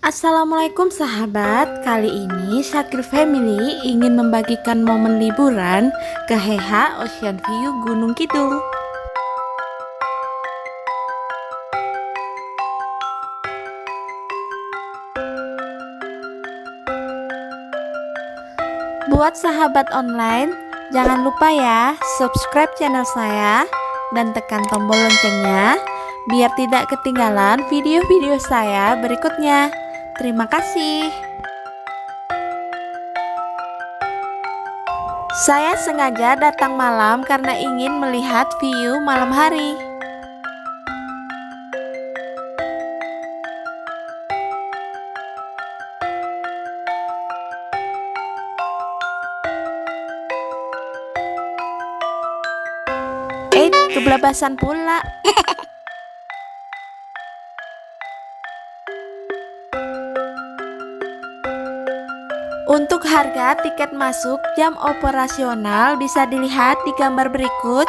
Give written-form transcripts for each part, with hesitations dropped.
Assalamualaikum sahabat, kali ini Syakir Family ingin membagikan momen liburan ke Heha Ocean View Gunung Kidul. Buat sahabat online, jangan lupa ya subscribe channel saya dan tekan tombol loncengnya biar tidak ketinggalan video-video saya berikutnya. Terima kasih. Saya sengaja datang malam karena ingin melihat view malam hari. Kebelabasan pula. Untuk harga tiket masuk jam operasional bisa dilihat di gambar berikut.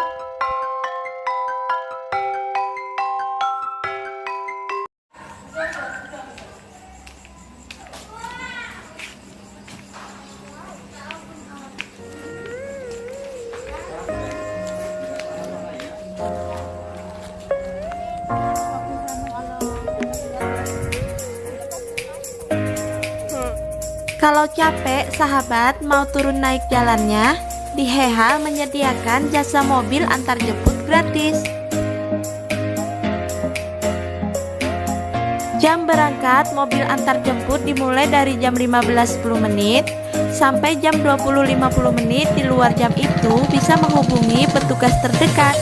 Kalau capek, sahabat mau turun naik jalannya, di Heha menyediakan jasa mobil antar jemput gratis. Jam berangkat mobil antar jemput dimulai dari jam 15.10 menit sampai jam 20.50 menit. Di luar jam itu bisa menghubungi petugas terdekat.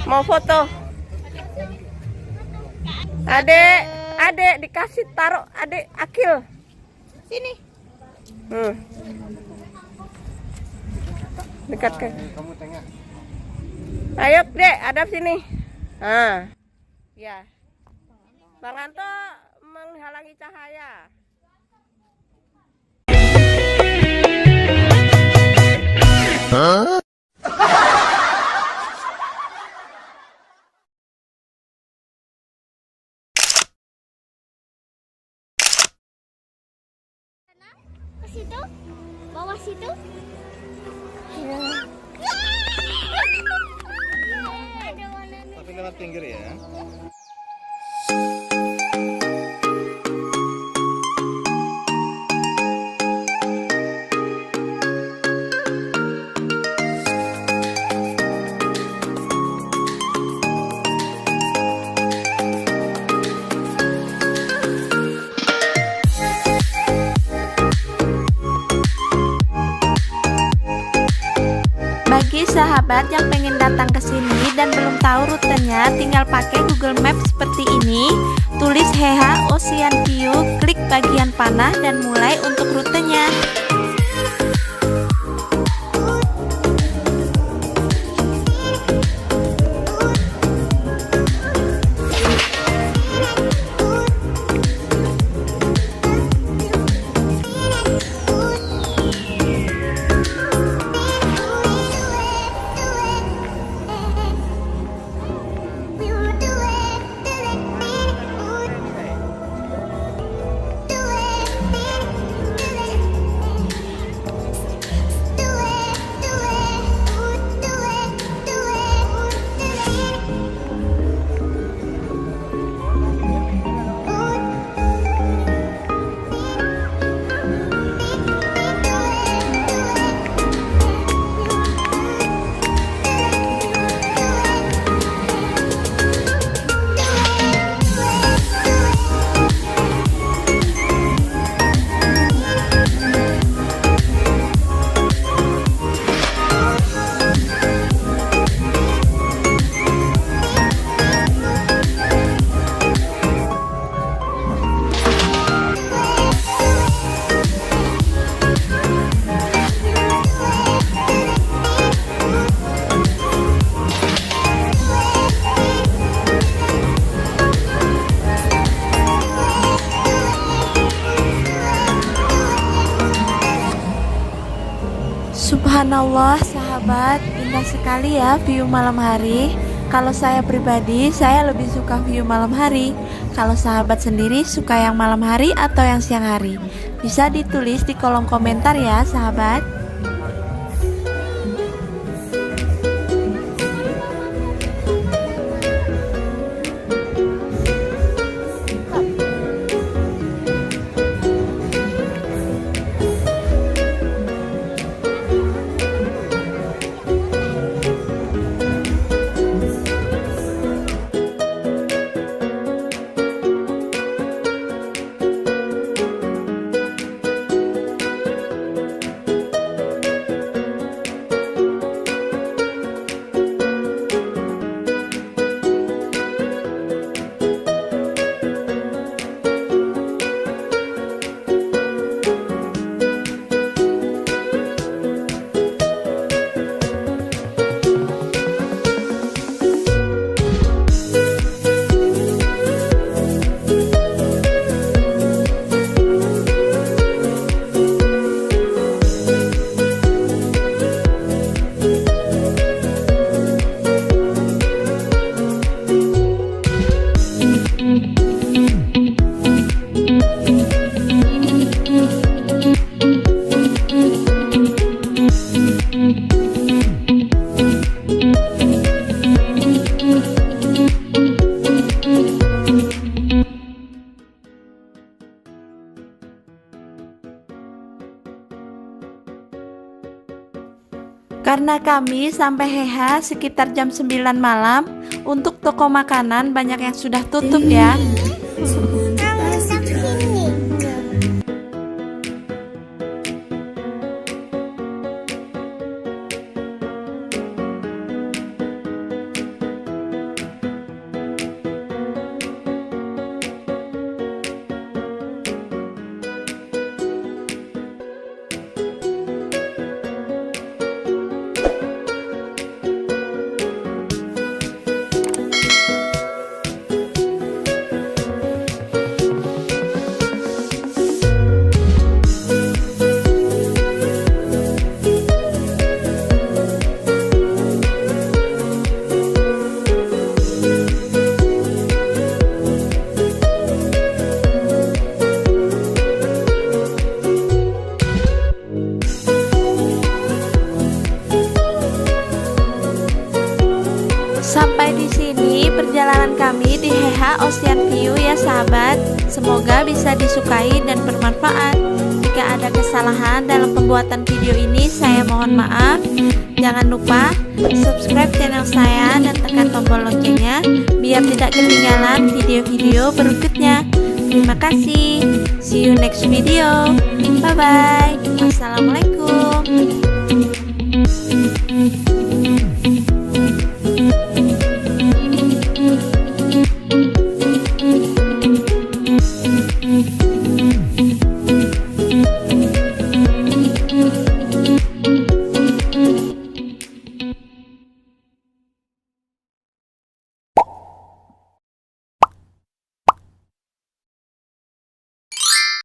Mau foto? Adek dikasih taruh adek Akil. Sini. Dekat ke. Kamu tengah. Ayo, Dek, hadap sini. Ya. Bang Anto menghalangi cahaya. Ke situ, bawah situ. Tapi lewat pinggir ya. Bagi sahabat yang pengen datang ke sini dan belum tahu rutenya, tinggal pakai Google Maps seperti ini. Tulis Heha Ocean View, klik bagian panah dan mulai untuk rutenya. Subhanallah sahabat, indah sekali ya view malam hari. Kalau saya pribadi, saya lebih suka view malam hari. Kalau sahabat sendiri suka yang malam hari atau yang siang hari? Bisa ditulis di kolom komentar ya sahabat. Karena kami sampai Heha sekitar jam 9 malam, untuk toko makanan banyak yang sudah tutup ya. Sampai di sini perjalanan kami di Heha Ocean View ya sahabat. Semoga bisa disukai dan bermanfaat. Jika ada kesalahan dalam pembuatan video ini, saya mohon maaf. Jangan lupa subscribe channel saya dan tekan tombol loncengnya biar tidak ketinggalan video-video berikutnya. Terima kasih. See you next video. Bye bye. Wassalamualaikum.